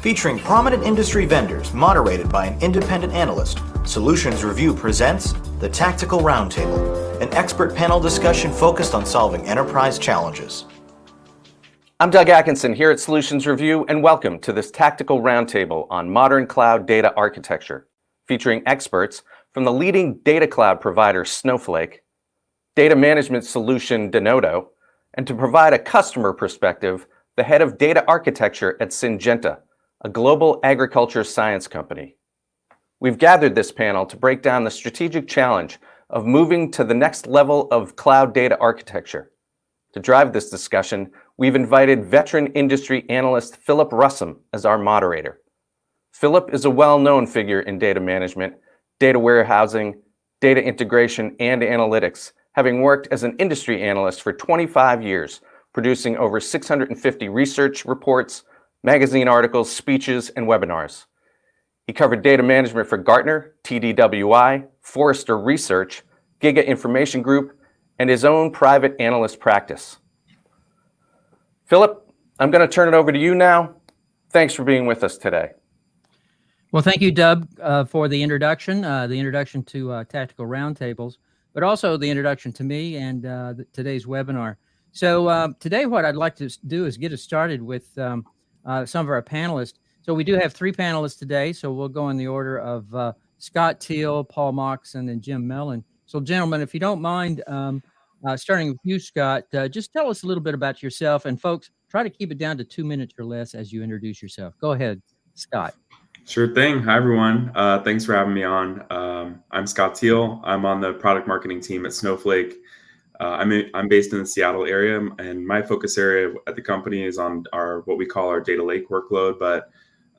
Featuring prominent industry vendors, moderated by an independent analyst, Solutions Review presents the Tactical Roundtable, an expert panel discussion focused on solving enterprise challenges. I'm Doug Atkinson here at Solutions Review, and welcome to this Tactical Roundtable on modern cloud data architecture, featuring experts from the leading data cloud provider Snowflake, data management solution Denodo, and to provide a customer perspective, the head of data architecture at Syngenta, a global agriculture science company. We've gathered this panel to break down the strategic challenge of moving to the next level of cloud data architecture. To drive this discussion, we've invited veteran industry analyst Philip Russom as our moderator. Philip is a well-known figure in data management, data warehousing, data integration, and analytics, having worked as an industry analyst for 25 years, producing over 650 research reports, magazine articles, speeches, and webinars. He covered data management for Gartner, TDWI, Forrester Research, Giga Information Group, and his own private analyst practice. Philip, I'm going to turn it over to you now. Thanks for being with us today. Well, thank you, Doug, for the introduction to Tactical Roundtables, but also the introduction to me and today's webinar. So today what I'd like to do is get us started with some of our panelists. So we do have three panelists today, so we'll go in the order of Scott Teal, Paul Moxon, and Jim Mellon. So gentlemen, if you don't mind, starting with you, Scott, just tell us a little bit about yourself, and folks, try to keep it down to 2 minutes or less as you introduce yourself. Go ahead, Scott. Sure thing. Hi, everyone. Thanks for having me on. I'm Scott Teal. I'm on the product marketing team at Snowflake. I'm based in the Seattle area, and my focus area at the company is on what we call our data lake workload. But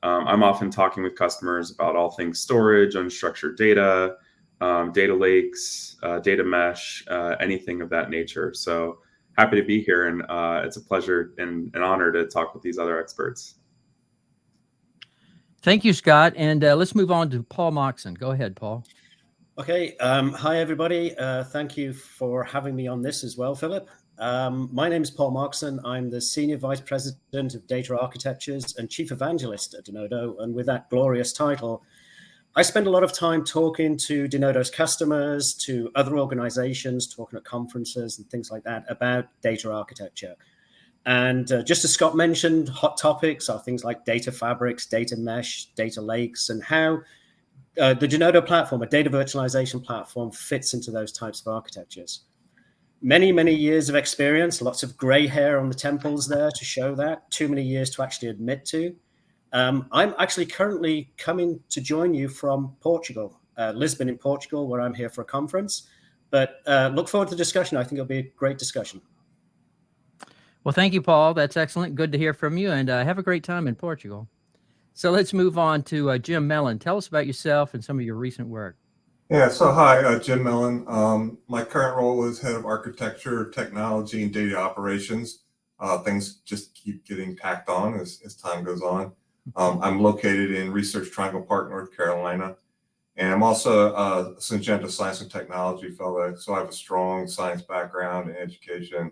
I'm often talking with customers about all things storage, unstructured data, data lakes, data mesh, anything of that nature. So happy to be here, and it's a pleasure and an honor to talk with these other experts. Thank you, Scott. And let's move on to Paul Moxon. Go ahead, Paul. Okay. Hi, everybody. Thank you for having me on this as well, Philip. My name is Paul Moxon. I'm the Senior Vice President of Data Architectures and Chief Evangelist at Denodo. And with that glorious title, I spend a lot of time talking to Denodo's customers, to other organizations, talking at conferences and things like that about data architecture. And just as Scott mentioned, hot topics are things like data fabrics, data mesh, data lakes, and how the Denodo platform, a data virtualization platform, fits into those types of architectures. Many, many years of experience, lots of gray hair on the temples there to show that, too many years to actually admit to. I'm actually currently coming to join you from Portugal, Lisbon in Portugal, where I'm here for a conference. But look forward to the discussion. I think it'll be a great discussion. Well, thank you, Paul. That's excellent. Good to hear from you, and have a great time in Portugal. So let's move on to Jim Mellon. Tell us about yourself and some of your recent work. Yeah, so hi, Jim Mellon. My current role is Head of Architecture, Technology, and Data Operations. Things just keep getting tacked on as time goes on. I'm located in Research Triangle Park, North Carolina, and I'm also a Syngenta Science and Technology Fellow, so I have a strong science background and education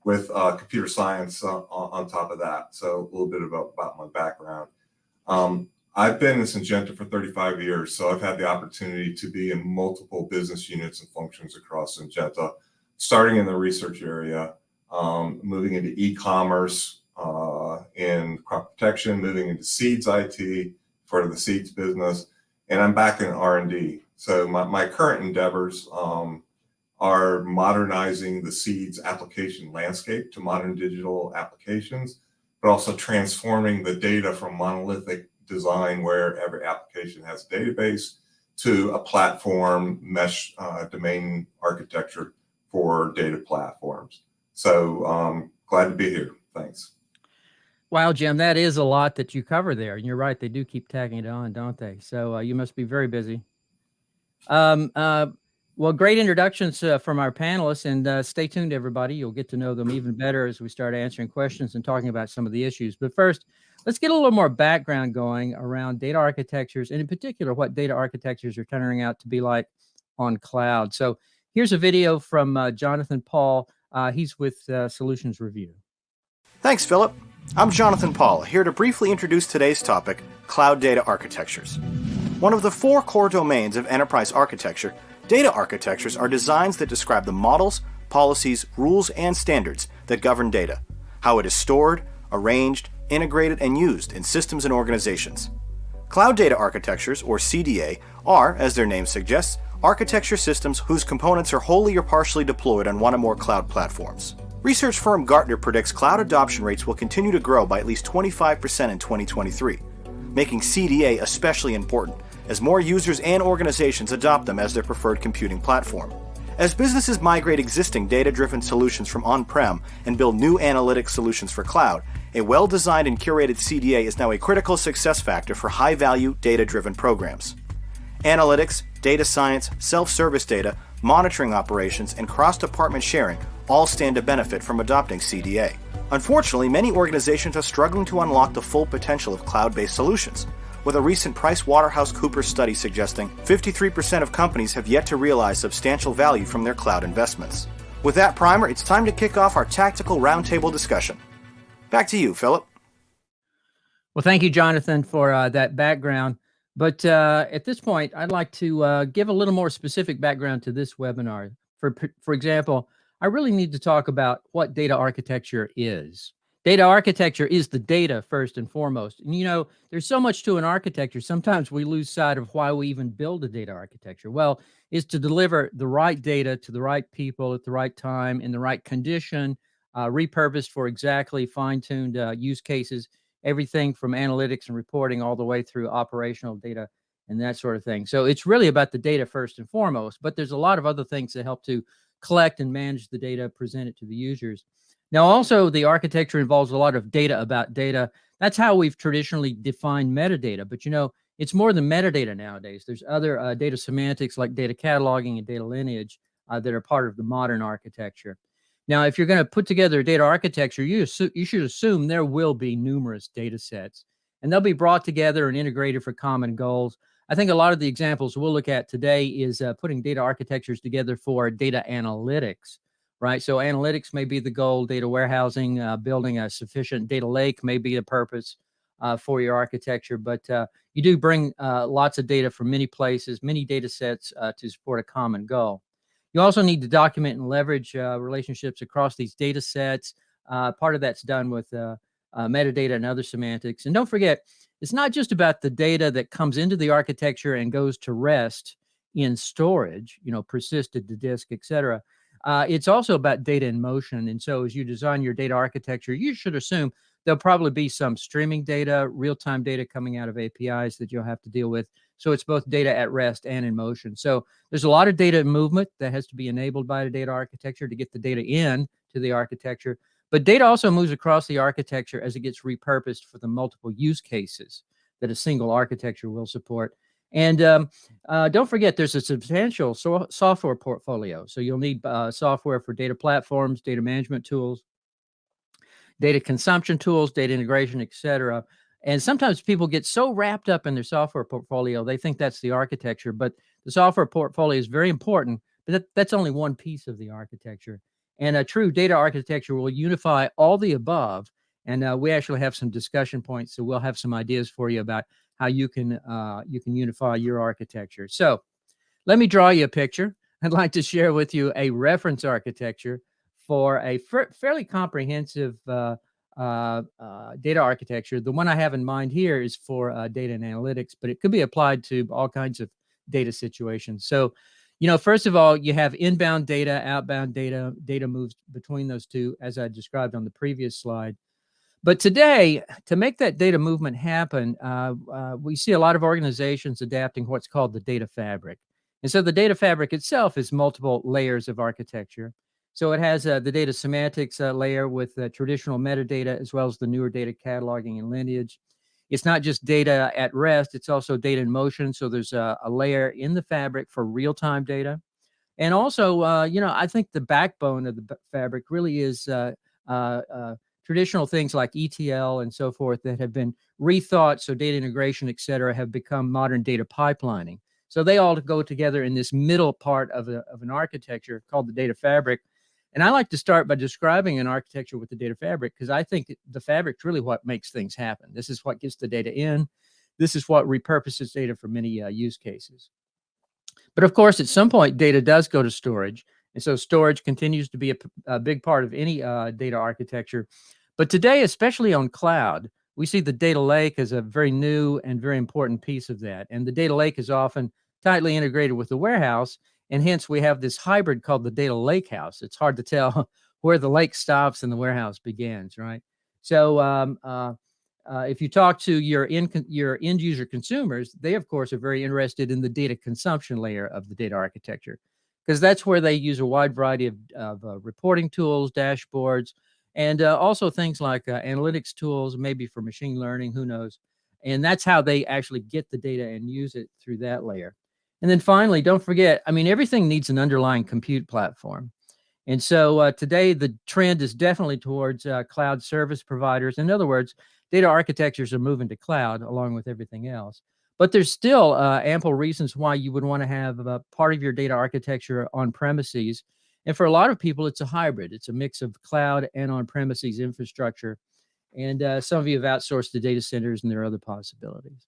with computer science on top of that. So a little bit about my background. I've been in Syngenta for 35 years, so I've had the opportunity to be in multiple business units and functions across Syngenta, starting in the research area, moving into e-commerce, in crop protection, moving into seeds IT, part of the seeds business, and I'm back in R&D. So my current endeavors are modernizing the seeds application landscape to modern digital applications, but also transforming the data from monolithic design where every application has a database to a platform mesh domain architecture for data platforms. So glad to be here. Thanks. Wow, Jim, that is a lot that you cover there. And you're right, they do keep tagging it on, don't they? So you must be very busy. Well, great introductions from our panelists, and stay tuned, everybody. You'll get to know them even better as we start answering questions and talking about some of the issues. But first, let's get a little more background going around data architectures, and in particular, what data architectures are turning out to be like on cloud. So here's a video from Jonathan Paul. He's with Solutions Review. Thanks, Philip. I'm Jonathan Paula, here to briefly introduce today's topic, cloud data architectures. One of the 4 core domains of enterprise architecture, data architectures are designs that describe the models, policies, rules, and standards that govern data, how it is stored, arranged, integrated, and used in systems and organizations. Cloud data architectures, or CDA, are, as their name suggests, architecture systems whose components are wholly or partially deployed on one or more cloud platforms. Research firm Gartner predicts cloud adoption rates will continue to grow by at least 25% in 2023, making CDA especially important as more users and organizations adopt them as their preferred computing platform. As businesses migrate existing data-driven solutions from on-prem and build new analytic solutions for cloud, a well-designed and curated CDA is now a critical success factor for high-value, data-driven programs. Analytics, data science, self-service data, monitoring operations, and cross-department sharing all stand to benefit from adopting CDA. Unfortunately, many organizations are struggling to unlock the full potential of cloud-based solutions, with a recent PricewaterhouseCoopers study suggesting 53% of companies have yet to realize substantial value from their cloud investments. With that primer, it's time to kick off our tactical roundtable discussion. Back to you, Philip. Well, thank you, Jonathan, for that background. But at this point, I'd like to give a little more specific background to this webinar. For example, I really need to talk about what data architecture is. Data architecture is the data first and foremost. And you know, there's so much to an architecture. Sometimes we lose sight of why we even build a data architecture. Well, it's to deliver the right data to the right people at the right time in the right condition, repurposed for exactly fine-tuned use cases, everything from analytics and reporting all the way through operational data and that sort of thing. So it's really about the data first and foremost, but there's a lot of other things that help to collect and manage the data, present it to the users. Now, also, the architecture involves a lot of data about data. That's how we've traditionally defined metadata. But, you know, it's more than metadata nowadays. There's other data semantics like data cataloging and data lineage that are part of the modern architecture. Now, if you're going to put together a data architecture, you should assume there will be numerous data sets, and they'll be brought together and integrated for common goals. I think a lot of the examples we'll look at today is putting data architectures together for data analytics, right? So analytics may be the goal, data warehousing, building a sufficient data lake may be the purpose for your architecture, but you do bring lots of data from many places, many data sets to support a common goal. You also need to document and leverage relationships across these data sets. Part of that's done with metadata and other semantics. And don't forget, it's not just about the data that comes into the architecture and goes to rest in storage, you know, persisted to disk, et cetera. It's also about data in motion. And so as you design your data architecture, you should assume there'll probably be some streaming data, real-time data coming out of APIs that you'll have to deal with. So it's both data at rest and in motion. So there's a lot of data movement that has to be enabled by the data architecture to get the data in to the architecture. But data also moves across the architecture as it gets repurposed for the multiple use cases that a single architecture will support. And don't forget, there's a substantial software portfolio. So you'll need software for data platforms, data management tools, data consumption tools, data integration, et cetera. And sometimes people get so wrapped up in their software portfolio, they think that's the architecture. But the software portfolio is very important, but that's only one piece of the architecture. And a true data architecture will unify all the above. And we actually have some discussion points, so we'll have some ideas for you about how you can unify your architecture. So let me draw you a picture. I'd like to share with you a reference architecture for a fairly comprehensive data architecture. The one I have in mind here is for data and analytics, but it could be applied to all kinds of data situations. So, you know, first of all, you have inbound data, outbound data. Data moves between those two, as I described on the previous slide. But today, to make that data movement happen, we see a lot of organizations adapting what's called the data fabric. And so the data fabric itself is multiple layers of architecture. So it has the data semantics layer with traditional metadata, as well as the newer data cataloging and lineage. It's not just data at rest, it's also data in motion. So there's a layer in the fabric for real-time data. And also, you know, I think the backbone of the fabric really is traditional things like ETL and so forth that have been rethought. So data integration, et cetera, have become modern data pipelining. So they all go together in this middle part of an architecture called the data fabric. And I like to start by describing an architecture with the data fabric, because I think the fabric's really what makes things happen. This is what gets the data in. This is what repurposes data for many use cases. But of course, at some point, data does go to storage. And so storage continues to be a big part of any data architecture. But today, especially on cloud, we see the data lake as a very new and very important piece of that. And the data lake is often tightly integrated with the warehouse. And hence, we have this hybrid called the data lake house. It's hard to tell where the lake stops and the warehouse begins, right? So if you talk to your end user consumers, they, of course, are very interested in the data consumption layer of the data architecture, because that's where they use a wide variety of reporting tools, dashboards, and also things like analytics tools, maybe for machine learning, who knows. And that's how they actually get the data and use it through that layer. And then finally, don't forget, I mean, everything needs an underlying compute platform. And so today, the trend is definitely towards cloud service providers. In other words, data architectures are moving to cloud along with everything else. But there's still ample reasons why you would want to have part of your data architecture on premises. And for a lot of people, it's a hybrid. It's a mix of cloud and on-premises infrastructure. And some of you have outsourced the data centers, and there are other possibilities.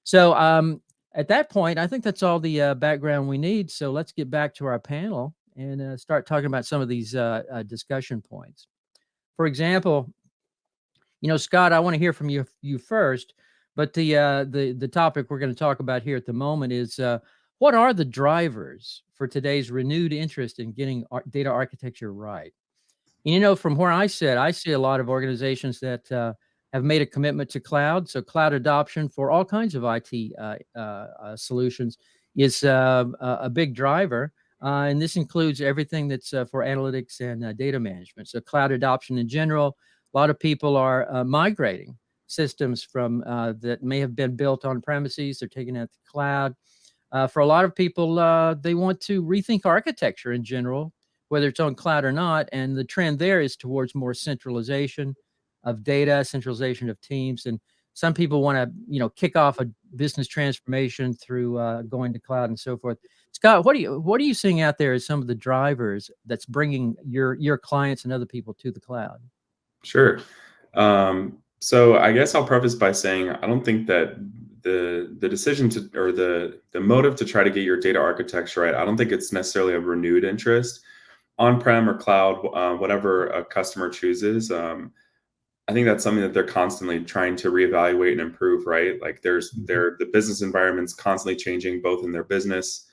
So at that point, I think that's all the background we need. So let's get back to our panel and start talking about some of these discussion points. For example, Scott, I want to hear from you first. But the topic we're going to talk about here at the moment is what are the drivers for today's renewed interest in getting data architecture right? And, from where I sit, I see a lot of organizations that have made a commitment to cloud. So cloud adoption for all kinds of IT solutions is a big driver. And this includes everything that's for analytics and data management. So cloud adoption in general, a lot of people are migrating systems from that may have been built on premises. They're taking it to the cloud. For a lot of people, they want to rethink architecture in general, whether it's on cloud or not. And the trend there is towards more centralization of data, centralization of teams. And some people want to, kick off a business transformation through going to cloud and so forth. Scott, what are you seeing out there as some of the drivers that's bringing your clients and other people to the cloud? Sure. So I guess I'll preface by saying I don't think that the decision to, or the motive to try to get your data architecture right, I don't think it's necessarily a renewed interest on-prem or cloud, whatever a customer chooses. I think that's something that they're constantly trying to reevaluate and improve, right? Like the business environment's constantly changing, both in their business,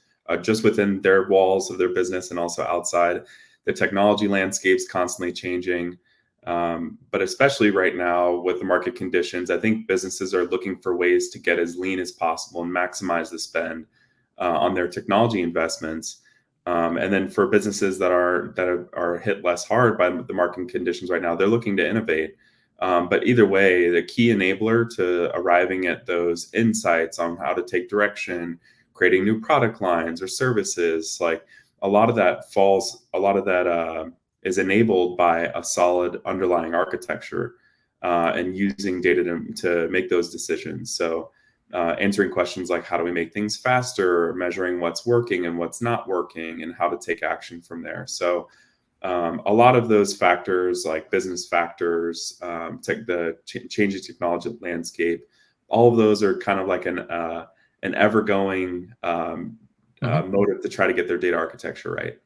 just within their walls of their business, and also outside. The technology landscape's constantly changing. But especially right now with the market conditions, I think businesses are looking for ways to get as lean as possible and maximize the spend on their technology investments. And then for businesses that are hit less hard by the market conditions right now, they're looking to innovate. But either way, the key enabler to arriving at those insights on how to take direction, creating new product lines or services, like a lot of that is enabled by a solid underlying architecture and using data to make those decisions. So answering questions like how do we make things faster, measuring what's working and what's not working, and how to take action from there. So a lot of those factors, like business factors, the changing technology landscape, all of those are kind of like an ever-going motive to try to get their data architecture right.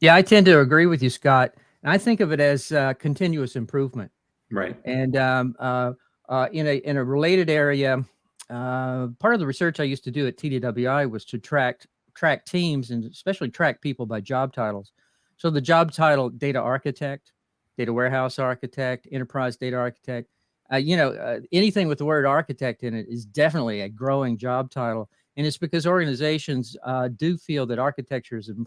Yeah, I tend to agree with you, Scott. And I think of it as continuous improvement. Right. And in a related area, part of the research I used to do at TDWI was to track teams and especially track people by job titles. So the job title, data architect, data warehouse architect, enterprise data architect, anything with the word architect in it is definitely a growing job title. And it's because organizations do feel that architecture is an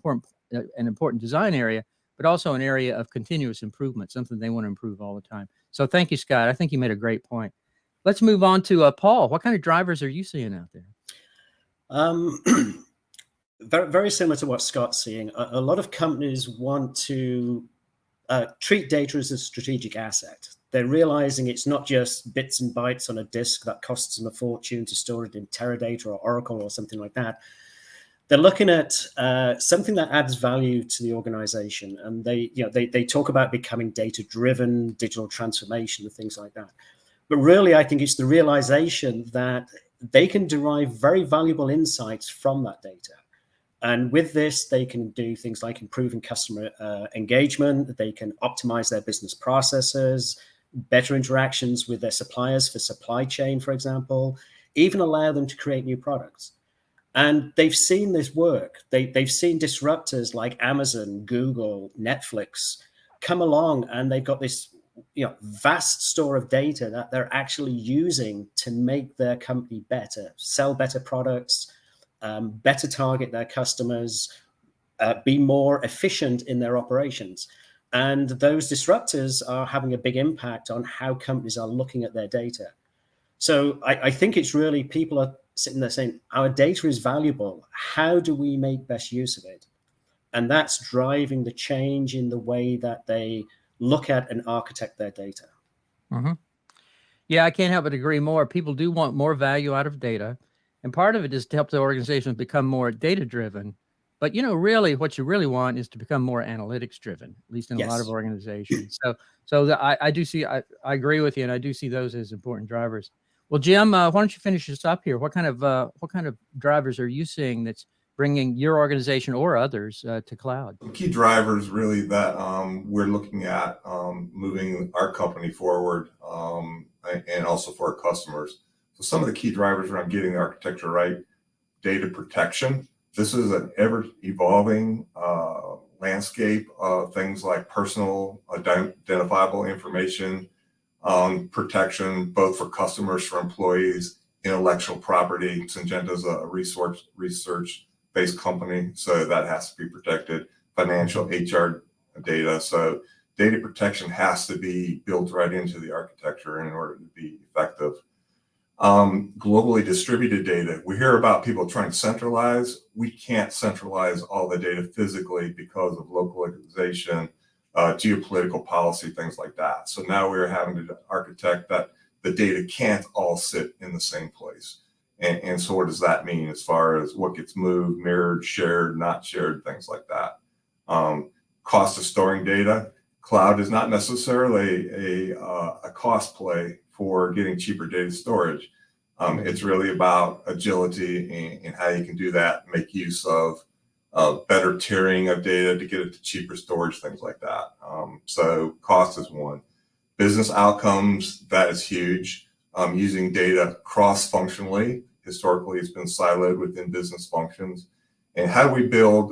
important design area, but also an area of continuous improvement, something they want to improve all the time. So thank you, Scott. I think you made a great point. Let's move on to Paul. What kind of drivers are you seeing out there? Very, very similar to what Scott's seeing. A lot of companies want to treat data as a strategic asset. They're realizing it's not just bits and bytes on a disk that costs them a fortune to store it in Teradata or Oracle or something like that. they're looking at something that adds value to the organization, and they talk about becoming data-driven, digital transformation, and things like that. But really, I think it's the realization that they can derive very valuable insights from that data. And with this, they can do things like improving customer engagement. They can optimize their business processes, better interactions with their suppliers for supply chain, for example, even allow them to create new products. And they've seen this work. They've seen disruptors like Amazon, Google, Netflix come along, and they've got this vast store of data that they're actually using to make their company better, sell better products, better target their customers, be more efficient in their operations. And those disruptors are having a big impact on how companies are looking at their data. So I think it's really, people are sitting there saying, our data is valuable. How do we make best use of it? And that's driving the change in the way that they look at and architect their data. Mm-hmm. Yeah, I can't help but agree more. People do want more value out of data. And part of it is to help the organizations become more data-driven. But, really what you really want is to become more analytics-driven, at least in a lot of organizations. So I do see, I agree with you, and I do see those as important drivers. Well, Jim, why don't you finish this up here? What kind of drivers are you seeing that's bringing your organization or others to cloud? Key drivers really that we're looking at moving our company forward and also for our customers. So some of the key drivers around getting the architecture right: data protection. This is an ever-evolving landscape of things like personal identifiable information, protection, both for customers, for employees, intellectual property. Syngenta is a research-based company, so that has to be protected. Financial, HR data. So data protection has to be built right into the architecture in order to be effective. Globally distributed data. We hear about people trying to centralize. We can't centralize all the data physically because of localization, geopolitical policy, things like that. So now we're having to architect that the data can't all sit in the same place. And so what does that mean as far as what gets moved, mirrored, shared, not shared, things like that? Cost of storing data. Cloud is not necessarily a cost play for getting cheaper data storage. It's really about agility and how you can do that, make use of better tiering of data to get it to cheaper storage, things like that. So cost is one. Business outcomes, that is huge. Using data cross-functionally. Historically, it's been siloed within business functions. And how do we build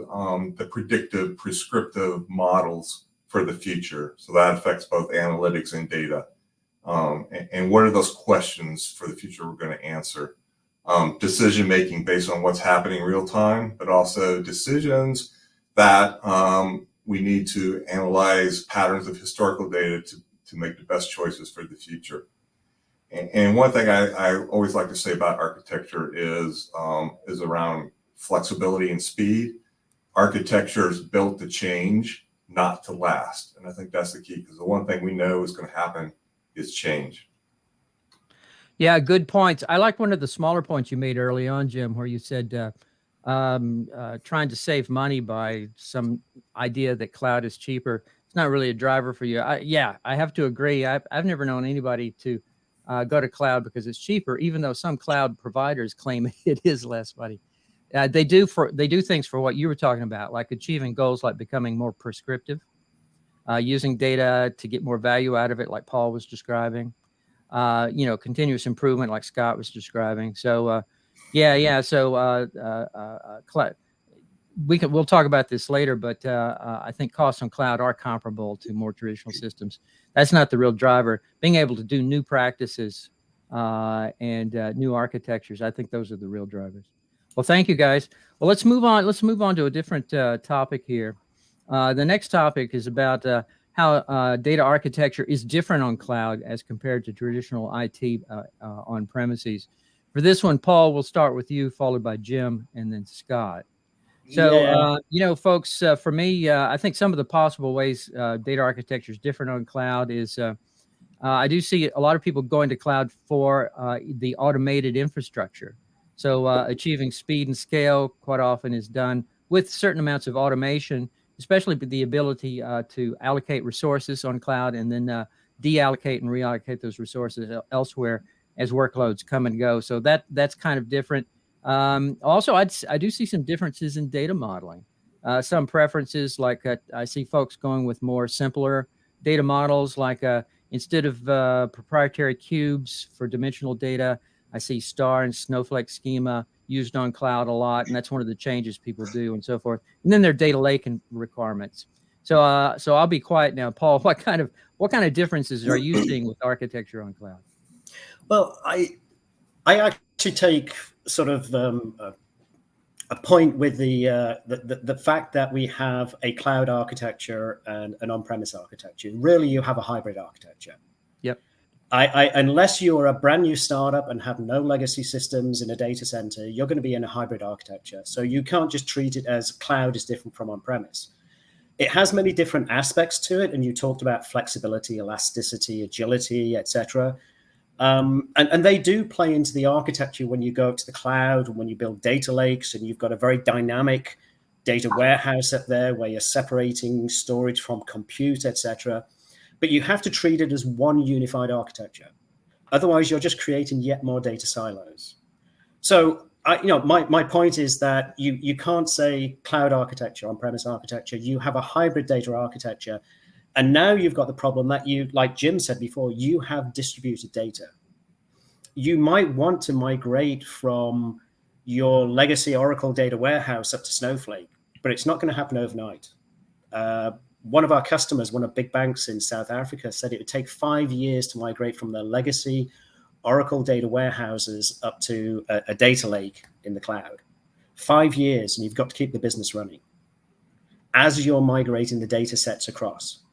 the predictive, prescriptive models for the future? So that affects both analytics and data. And what are those questions for the future we're going to answer? Decision-making based on what's happening real time, but also decisions that we need to analyze patterns of historical data to make the best choices for the future. And one thing I always like to say about architecture is around flexibility and speed. Architecture is built to change, not to last. And I think that's the key, because the one thing we know is going to happen is change. Yeah, good points. I like one of the smaller points you made early on, Jim, where you said trying to save money by some idea that cloud is cheaper. It's not really a driver for you. I have to agree. I've never known anybody to go to cloud because it's cheaper, even though some cloud providers claim it is less money. They do things for what you were talking about, like achieving goals like becoming more prescriptive, using data to get more value out of it, like Paul was describing, continuous improvement, like Scott was describing. So, we'll talk about this later, but I think costs on cloud are comparable to more traditional systems. That's not the real driver. Being able to do new practices and new architectures, I think those are the real drivers. Well, thank you, guys. Well, let's move on. Let's move on to a different topic here. The next topic is about how data architecture is different on cloud as compared to traditional IT on premises. For this one, Paul, we'll start with you, followed by Jim, and then Scott. So, folks, for me, I think some of the possible ways data architecture is different on cloud is I do see a lot of people going to cloud for the automated infrastructure. So achieving speed and scale quite often is done with certain amounts of automation, especially the ability to allocate resources on cloud and then deallocate and reallocate those resources elsewhere as workloads come and go. So that's kind of different. Also, I do see some differences in data modeling. Some preferences, like I see folks going with more simpler data models, like instead of proprietary cubes for dimensional data, I see star and Snowflake schema used on cloud a lot, and that's one of the changes people do and so forth. And then their data lake and requirements. So so I'll be quiet now. Paul, what kind of differences are you seeing with architecture on cloud? Well, I actually take sort of a point with the fact that we have a cloud architecture and an on-premise architecture. Really, you have a hybrid architecture. Yep. Unless you're a brand new startup and have no legacy systems in a data center, you're going to be in a hybrid architecture. So you can't just treat it as cloud is different from on-premise. It has many different aspects to it, and you talked about flexibility, elasticity, agility, etc. And they do play into the architecture when you go up to the cloud and when you build data lakes, and you've got a very dynamic data warehouse up there where you're separating storage from compute, etc. But you have to treat it as one unified architecture. Otherwise, you're just creating yet more data silos. So, my point is that you can't say cloud architecture, on-premise architecture. You have a hybrid data architecture. And now you've got the problem that like Jim said before, you have distributed data. You might want to migrate from your legacy Oracle data warehouse up to Snowflake, but it's not going to happen overnight. One of our customers, one of big banks in South Africa, said it would take 5 years to migrate from their legacy Oracle data warehouses up to a data lake in the cloud. 5 years, and you've got to keep the business running as you're migrating the data sets across.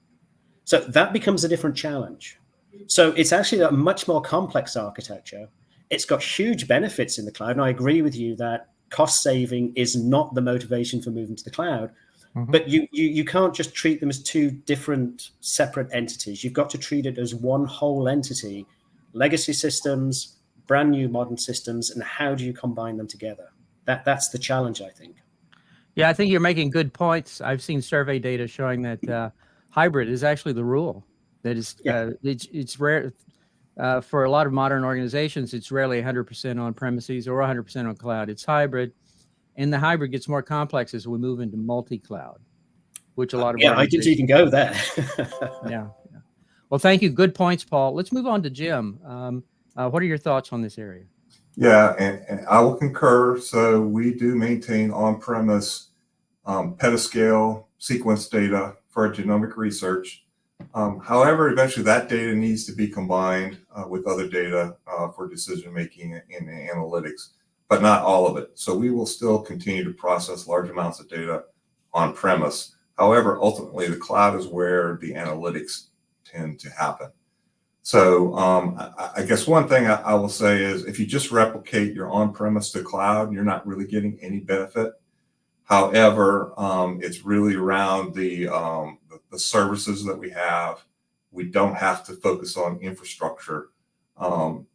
So that becomes a different challenge. So it's actually a much more complex architecture. It's got huge benefits in the cloud. And I agree with you that cost saving is not the motivation for moving to the cloud. Mm-hmm. But you can't just treat them as two different separate entities. You've got to treat it as one whole entity, legacy systems, brand new modern systems, and how do you combine them together? That's the challenge, I think. Yeah, I think you're making good points. I've seen survey data showing that hybrid is actually the rule. That is, it's rare for a lot of modern organizations. It's rarely 100% on premises or 100% on cloud. It's hybrid, and the hybrid gets more complex as we move into multi-cloud, which a lot of I didn't even go there. Yeah. Well, thank you. Good points, Paul. Let's move on to Jim. What are your thoughts on this area? Yeah, and I will concur. So we do maintain on-premise petascale sequence data for our genomic research. However, eventually that data needs to be combined with other data for decision-making and analytics, but not all of it. So we will still continue to process large amounts of data on-premise. However, ultimately the cloud is where the analytics tend to happen. So I guess one thing I will say is if you just replicate your on-premise to cloud, you're not really getting any benefit. However, it's really around the services that we have. We don't have to focus on infrastructure. And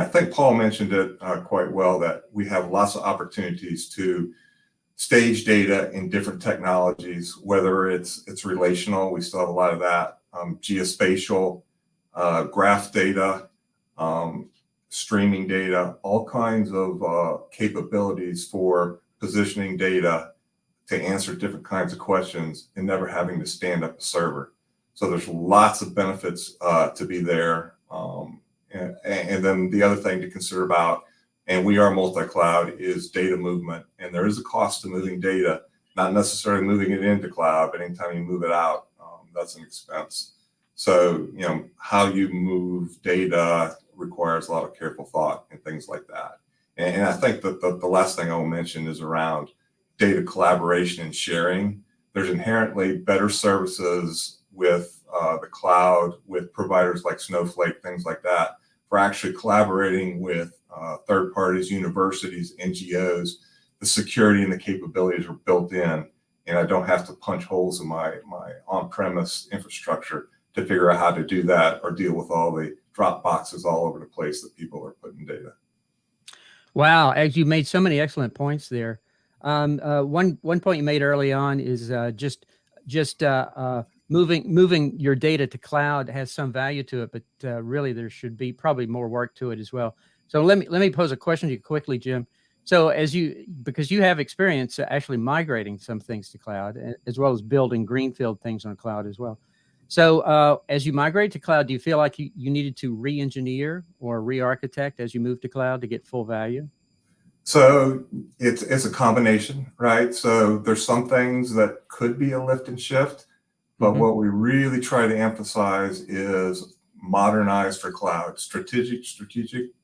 I think Paul mentioned it quite well, that we have lots of opportunities to stage data in different technologies, whether it's relational, we still have a lot of that, geospatial, graph data, streaming data, all kinds of capabilities for positioning data to answer different kinds of questions and never having to stand up a server. So there's lots of benefits to be there. And then the other thing to consider about, and we are multi-cloud, is data movement. And there is a cost to moving data, not necessarily moving it into cloud, but anytime you move it out, that's an expense. So, how you move data requires a lot of careful thought and things like that. And I think that the last thing I will mention is around data collaboration and sharing. There's inherently better services with the cloud, with providers like Snowflake, things like that, for actually collaborating with third parties, universities, NGOs. The security and the capabilities are built in, and I don't have to punch holes in my on-premise infrastructure to figure out how to do that or deal with all the drop boxes all over the place that people are putting data. Wow, as you made so many excellent points there. One point you made early on is just moving your data to cloud has some value to it, but really there should be probably more work to it as well. So let me pose a question to you quickly, Jim. So because you have experience actually migrating some things to cloud, as well as building greenfield things on cloud as well. So as you migrate to cloud, do you feel like you needed to re-engineer or re-architect as you move to cloud to get full value? So it's a combination, right? So there's some things that could be a lift and shift, but what we really try to emphasize is modernize for cloud, strategic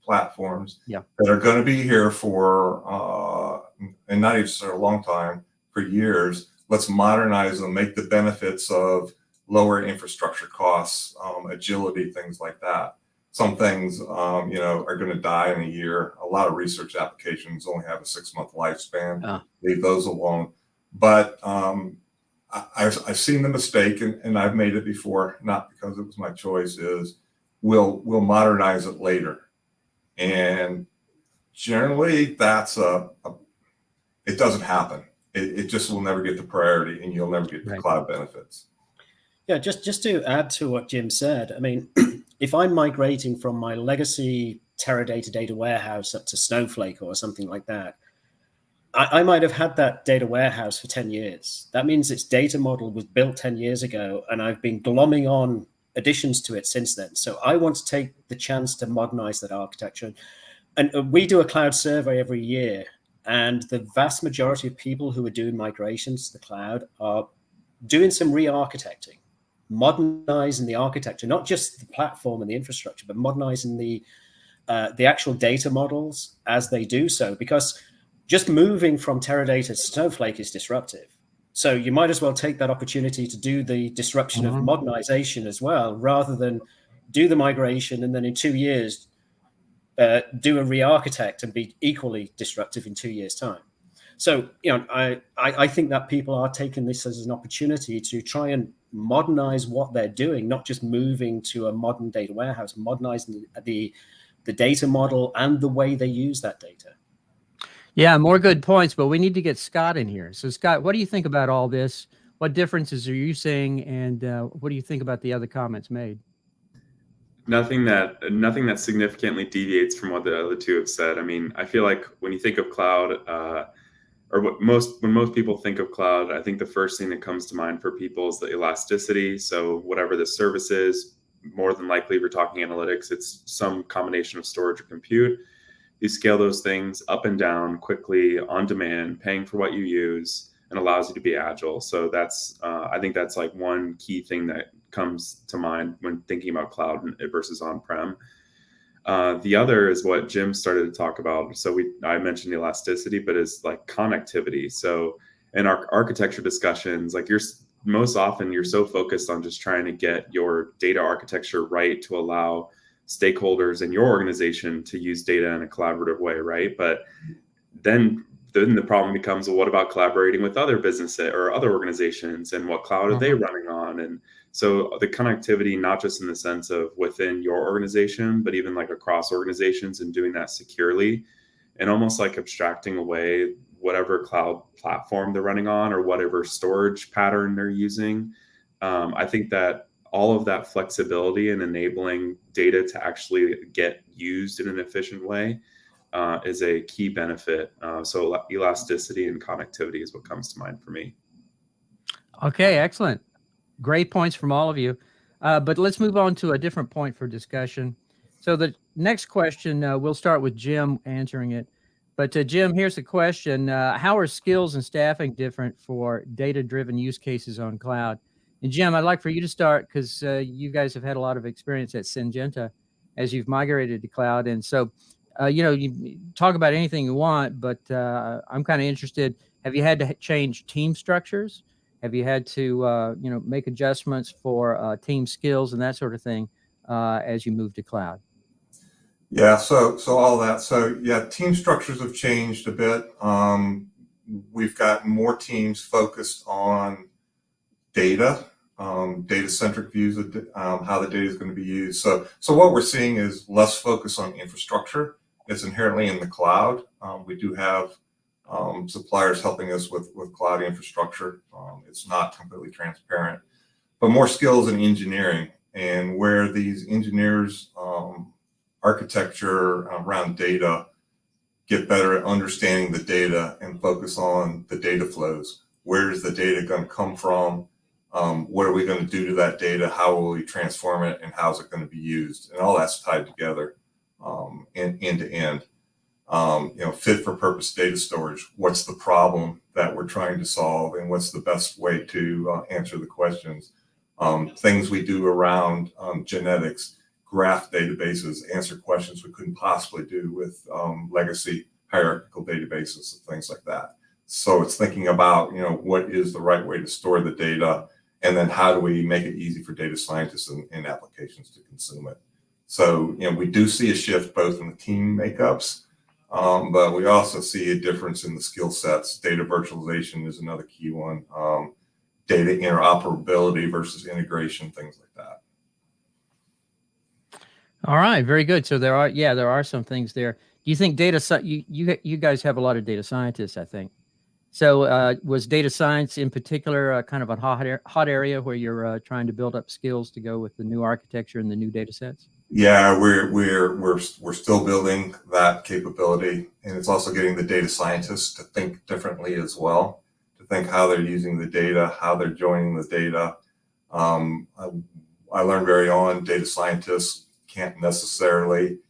platforms Yeah. that are going to be here for, and not even for a long time, for years. Let's modernize them, make the benefits of lower infrastructure costs, agility, things like that. Some things, are going to die in a year. A lot of research applications only have a 6-month lifespan. Leave those alone. But I've seen the mistake, and I've made it before, not because it was my choice, is we'll modernize it later. And generally that's it doesn't happen. It just will never get the priority, and you'll never get the cloud benefits. Yeah, just to add to what Jim said, I mean, if I'm migrating from my legacy Teradata data warehouse up to Snowflake or something like that, I might have had that data warehouse for 10 years. That means its data model was built 10 years ago, and I've been glomming on additions to it since then. So I want to take the chance to modernize that architecture. And we do a cloud survey every year, and the vast majority of people who are doing migrations to the cloud are doing some re-architecting, modernizing the architecture, not just the platform and the infrastructure, but modernizing the actual data models as they do so, because just moving from Teradata to Snowflake is disruptive. So you might as well take that opportunity to do the disruption of modernization as well, rather than do the migration and then in 2 years do a re-architect and be equally disruptive in 2 years' time. So, I think that people are taking this as an opportunity to try and modernize what they're doing, not just moving to a modern data warehouse, modernizing the data model and the way they use that data. Yeah, more good points, but we need to get Scott in here. So Scott, what do you think about all this? What differences are you seeing? And what do you think about the other comments made? Nothing that significantly deviates from what the other two have said. I mean, I feel like when you think of cloud, when most people think of cloud, I think the first thing that comes to mind for people is the elasticity. So whatever the service is, more than likely, if we're talking analytics, it's some combination of storage or compute. You scale those things up and down quickly, on demand, paying for what you use, and allows you to be agile. So that's, I think that's like one key thing that comes to mind when thinking about cloud versus on-prem. The other is what Jim started to talk about. So I mentioned elasticity, but it's like connectivity. So in our architecture discussions, like most often you're so focused on just trying to get your data architecture right to allow stakeholders in your organization to use data in a collaborative way, right? But then the problem becomes, well, what about collaborating with other businesses or other organizations, and what cloud are they running on? And so the connectivity, not just in the sense of within your organization, but even like across organizations, and doing that securely, and almost like abstracting away whatever cloud platform they're running on or whatever storage pattern they're using. I think that all of that flexibility and enabling data to actually get used in an efficient way is a key benefit. So elasticity and connectivity is what comes to mind for me. Okay, excellent. Great points from all of you. But let's move on to a different point for discussion. So the next question, we'll start with Jim answering it. But Jim, here's the question. How are skills and staffing different for data-driven use cases on cloud? And Jim, I'd like for you to start, because you guys have had a lot of experience at Syngenta as you've migrated to cloud. And so, you talk about anything you want, but I'm kind of interested. Have you had to change team structures? Have you had to, make adjustments for team skills and that sort of thing as you move to cloud? Yeah, so all that. So yeah, team structures have changed a bit. We've got more teams focused on data, data-centric views of how the data is going to be used. So what we're seeing is less focus on infrastructure it's inherently in the cloud. We do have suppliers helping us with cloud infrastructure. It's not completely transparent, but more skills in engineering, and where these engineers architecture around data get better at understanding the data and focus on the data flows. Where is the data going to come from? What are we going to do to that data? How will we transform it, and how's it going to be used? And all that's tied together end to end. Fit for purpose data storage. What's the problem that we're trying to solve, and what's the best way to answer the questions? Things we do around genetics, graph databases, answer questions we couldn't possibly do with legacy hierarchical databases and things like that. So it's thinking about, what is the right way to store the data, and then how do we make it easy for data scientists and applications to consume it. So, we do see a shift both in the team makeups, but we also see a difference in the skill sets. Data virtualization is another key one. Data interoperability versus integration, things like that. All right, very good. So there are some things there. Do you think you guys have a lot of data scientists, I think. So was data science in particular kind of a hot area where you're trying to build up skills to go with the new architecture and the new data sets? Yeah, we're still building that capability, and it's also getting the data scientists to think differently as well, to think how they're using the data, how they're joining the data. I learned very on data scientists can't necessarily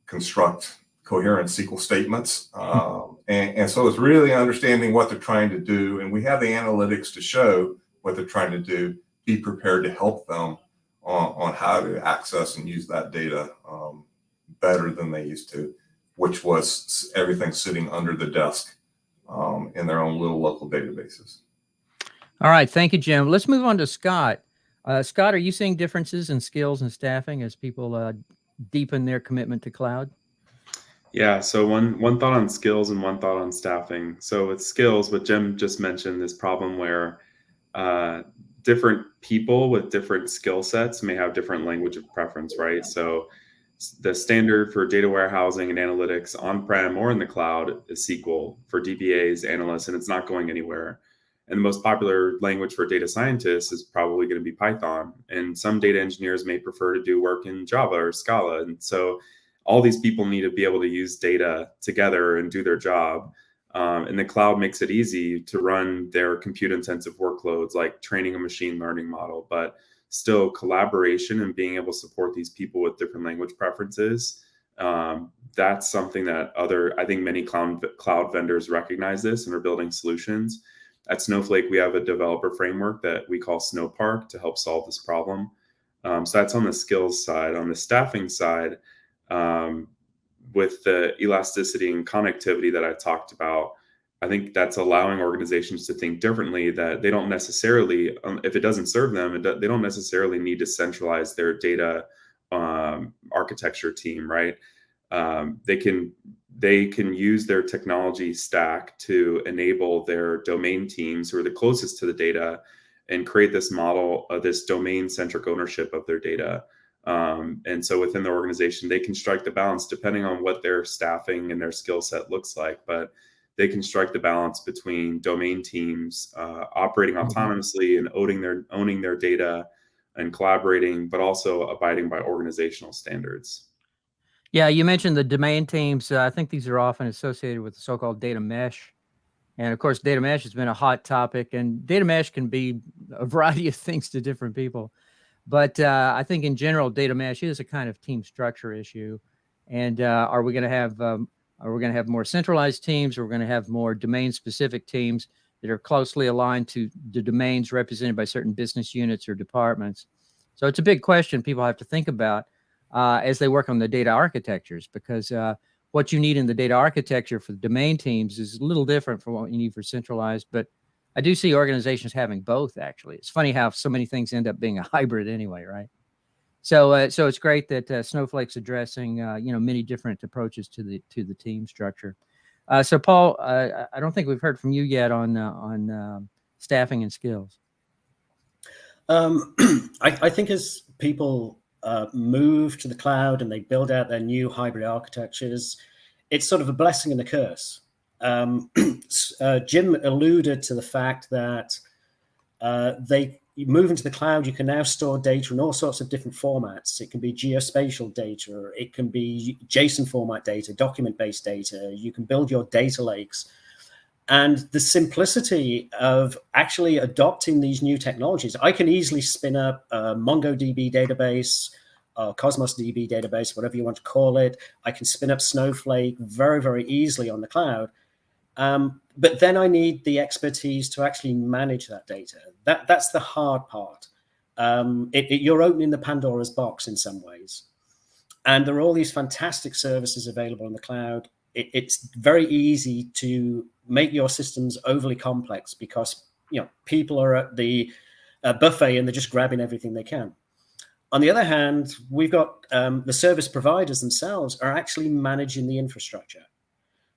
construct coherent SQL statements. And so it's really understanding what they're trying to do. And we have the analytics to show what they're trying to do, be prepared to help them on how to access and use that data better than they used to, which was everything sitting under the desk in their own little local databases. All right. Thank you, Jim. Let's move on to Scott. Scott, are you seeing differences in skills and staffing as people deepen their commitment to cloud? Yeah, so one thought on skills and one thought on staffing. So with skills, what Jim just mentioned, this problem where different people with different skill sets may have different language of preference, right? So the standard for data warehousing and analytics on-prem or in the cloud is SQL for DBAs, analysts, and it's not going anywhere. And the most popular language for data scientists is probably going to be Python. And some data engineers may prefer to do work in Java or Scala. And so all these people need to be able to use data together and do their job. And the cloud makes it easy to run their compute-intensive workloads, like training a machine learning model, but still collaboration and being able to support these people with different language preferences. That's something that I think many cloud vendors recognize this and are building solutions. At Snowflake, we have a developer framework that we call Snowpark to help solve this problem. So that's on the skills side. On the staffing side, with the elasticity and connectivity that I talked about, I think that's allowing organizations to think differently, that they don't necessarily, if it doesn't serve them, they don't necessarily need to centralize their data architecture team, right? They can use their technology stack to enable their domain teams who are the closest to the data and create this model of this domain-centric ownership of their data. And so within the organization, they can strike the balance depending on what their staffing and their skill set looks like, but they can strike the balance between domain teams operating autonomously and owning their data and collaborating, but also abiding by organizational standards. Yeah, you mentioned the domain teams. I think these are often associated with the so-called data mesh. And of course, data mesh has been a hot topic, and data mesh can be a variety of things to different people. But I think in general, data mesh is a kind of team structure issue. And are we going to have more centralized teams? Or are we going to have more domain-specific teams that are closely aligned to the domains represented by certain business units or departments? So it's a big question people have to think about as they work on the data architectures, because what you need in the data architecture for the domain teams is a little different from what you need for centralized. But I do see organizations having both, actually. It's funny how so many things end up being a hybrid anyway, right? So it's great that Snowflake's addressing many different approaches to the team structure. So Paul, I don't think we've heard from you yet on staffing and skills. I think as people move to the cloud and they build out their new hybrid architectures, it's sort of a blessing and a curse. Jim alluded to the fact that you move into the cloud, you can now store data in all sorts of different formats. It can be geospatial data, it can be JSON format data, document-based data. You can build your data lakes. And the simplicity of actually adopting these new technologies, I can easily spin up a MongoDB database, Cosmos DB database, whatever you want to call it. I can spin up Snowflake very, very easily on the cloud. But then I need the expertise to actually manage that data. That's the hard part. You're opening the Pandora's box in some ways. And there are all these fantastic services available in the cloud. It's very easy to make your systems overly complex because people are at the buffet and they're just grabbing everything they can. On the other hand, we've got the service providers themselves are actually managing the infrastructure.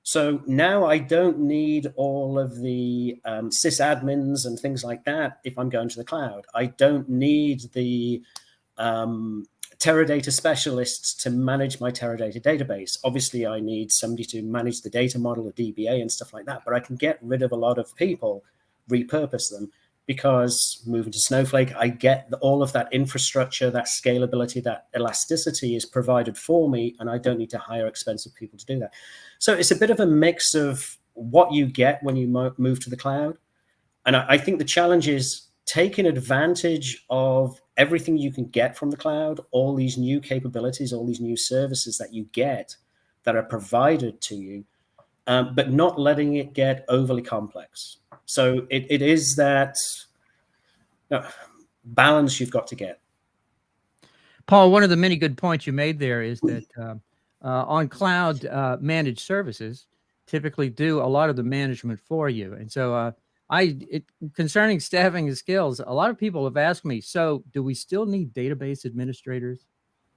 So now I don't need all of the sysadmins and things like that if I'm going to the cloud. I don't need the Teradata specialists to manage my Teradata database. Obviously, I need somebody to manage the data model, the DBA and stuff like that, but I can get rid of a lot of people, repurpose them, because moving to Snowflake, I get all of that infrastructure, that scalability, that elasticity is provided for me, and I don't need to hire expensive people to do that. So it's a bit of a mix of what you get when you move to the cloud. And I think the challenge is taking advantage of everything you can get from the cloud, all these new capabilities, all these new services that you get that are provided to you, but not letting it get overly complex. So it is that balance you've got to get. Paul, one of the many good points you made there is that on cloud managed services typically do a lot of the management for you. And so concerning staffing and skills, a lot of people have asked me, so do we still need database administrators?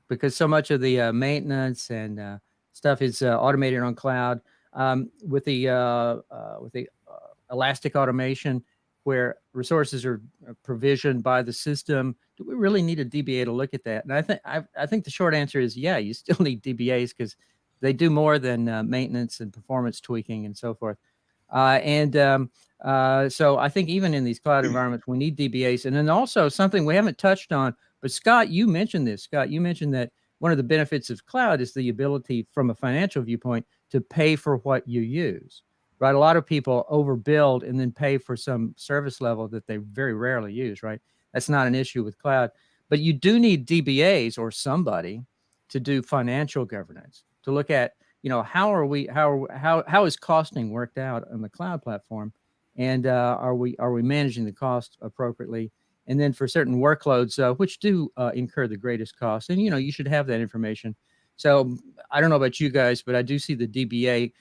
Because so much of the maintenance and stuff is automated on cloud. With the elastic automation, where resources are provisioned by the system, do we really need a DBA to look at that? And I think the short answer is, yeah, you still need DBAs because they do more than maintenance and performance tweaking and so forth. So I think even in these cloud environments, we need DBAs. And then also something we haven't touched on, but Scott, you mentioned this. Scott, you mentioned that one of the benefits of cloud is the ability from a financial viewpoint to pay for what you use, right? A lot of people overbuild and then pay for some service level that they very rarely use, right? That's not an issue with cloud, but you do need DBAs or somebody to do financial governance, to look at, how is costing worked out on the cloud platform, and are we managing the cost appropriately? And then for certain workloads, which do incur the greatest cost, and you should have that information. So I don't know about you guys, but I do see the DBA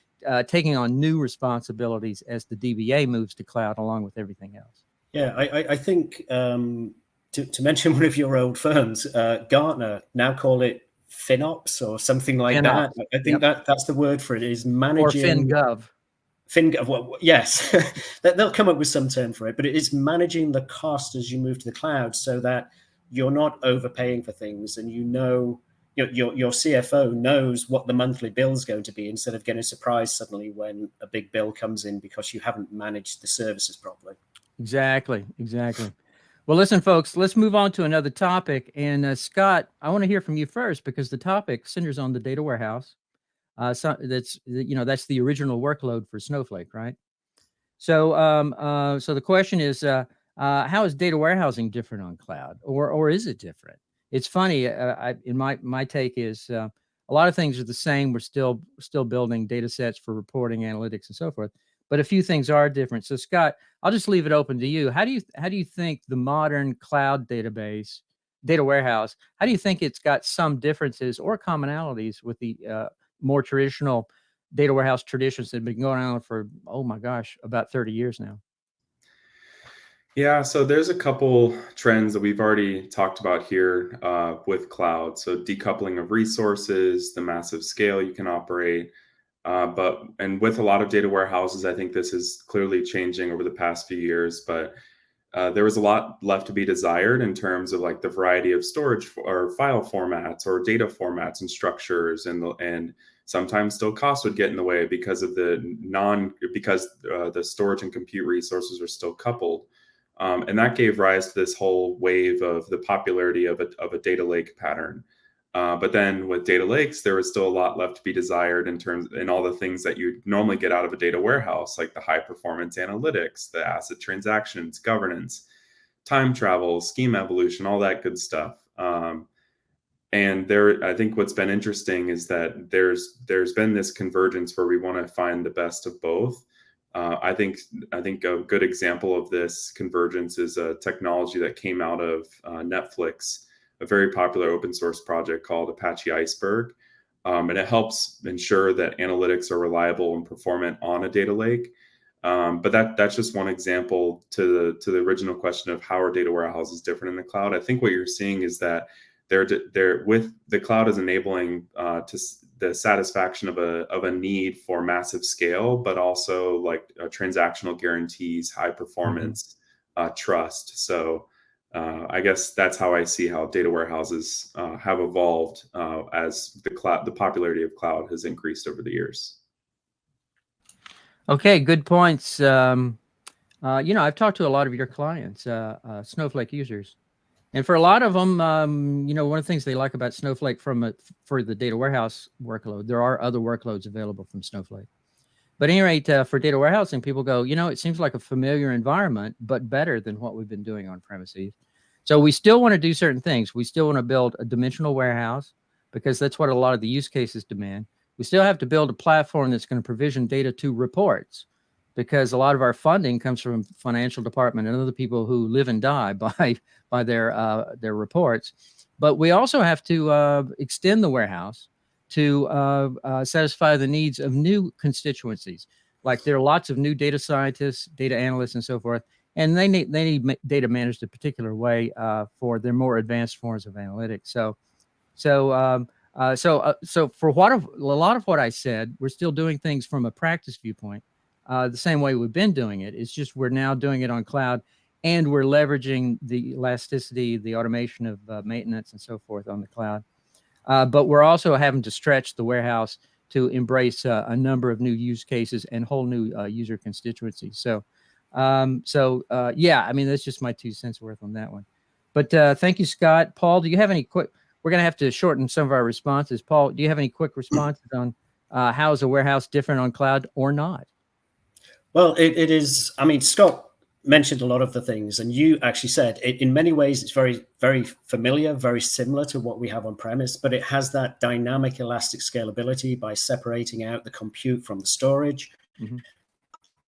taking on new responsibilities as the DBA moves to cloud, along with everything else. Yeah, I think to mention one of your old firms, Gartner, now call it FinOps or something like FinOps. that. I think that's the word for it, is managing. Or FinGov, well, yes, they'll come up with some term for it, but it is managing the cost as you move to the cloud so that you're not overpaying for things, and your CFO knows what the monthly bill is going to be, instead of getting surprised suddenly when a big bill comes in because you haven't managed the services properly. Exactly. Well, listen, folks, let's move on to another topic. And Scott, I want to hear from you first, because the topic centers on the data warehouse. So that's the original workload for Snowflake, right? So the question is, how is data warehousing different on cloud, or is it different? It's funny. In my take is a lot of things are the same. We're still building data sets for reporting, analytics, and so forth. But a few things are different. So Scott, I'll just leave it open to you. How do you think the modern cloud data warehouse? How do you think it's got some differences or commonalities with the more traditional data warehouse traditions that have been going on for, oh my gosh, about 30 years now? Yeah, so there's a couple trends that we've already talked about here with cloud. So decoupling of resources, the massive scale you can operate. And with a lot of data warehouses, I think this is clearly changing over the past few years. But there was a lot left to be desired in terms of like the variety of storage or file formats or data formats and structures, and sometimes still cost would get in the way because of the storage and compute resources are still coupled. And that gave rise to this whole wave of the popularity of a data lake pattern. But then with data lakes, there was still a lot left to be desired in all the things that you normally get out of a data warehouse, like the high performance analytics, the asset transactions, governance, time travel, schema evolution, all that good stuff. And I think what's been interesting is that there's been this convergence where we want to find the best of both. I think a good example of this convergence is a technology that came out of Netflix, a very popular open source project called Apache Iceberg. And it helps ensure that analytics are reliable and performant on a data lake. But that's just one example to the original question of how are data warehouses different in the cloud. I think what you're seeing is that they're with the cloud is enabling to the satisfaction of a need for massive scale, but also like transactional guarantees, high performance, trust. So I guess that's how I see how data warehouses have evolved as the popularity of cloud has increased over the years. Okay, good points. I've talked to a lot of your clients, Snowflake users. And for a lot of them, one of the things they like about Snowflake for the data warehouse workload, there are other workloads available from Snowflake. But at any rate, for data warehousing, people go, it seems like a familiar environment, but better than what we've been doing on premises. So we still want to do certain things. We still want to build a dimensional warehouse because that's what a lot of the use cases demand. We still have to build a platform that's going to provision data to reports, because a lot of our funding comes from financial department and other people who live and die by their reports. But we also have to extend the warehouse to satisfy the needs of new constituencies. Like there are lots of new data scientists, data analysts, and so forth, and they need data managed a particular way for their more advanced forms of analytics. So for a lot of what I said, we're still doing things from a practice viewpoint. The same way we've been doing it. It's just we're now doing it on cloud, and we're leveraging the elasticity, the automation of maintenance and so forth on the cloud. But we're also having to stretch the warehouse to embrace a number of new use cases and whole new user constituencies. So that's just my 2 cents worth on that one. But thank you, Scott. Paul, do you have any quick? We're going to have to shorten some of our responses. Paul, do you have any quick responses on how is a warehouse different on cloud or not? Well, it is. I mean, Scott mentioned a lot of the things, and you actually said in many ways it's very, very familiar, very similar to what we have on premise, but it has that dynamic elastic scalability by separating out the compute from the storage. Mm-hmm.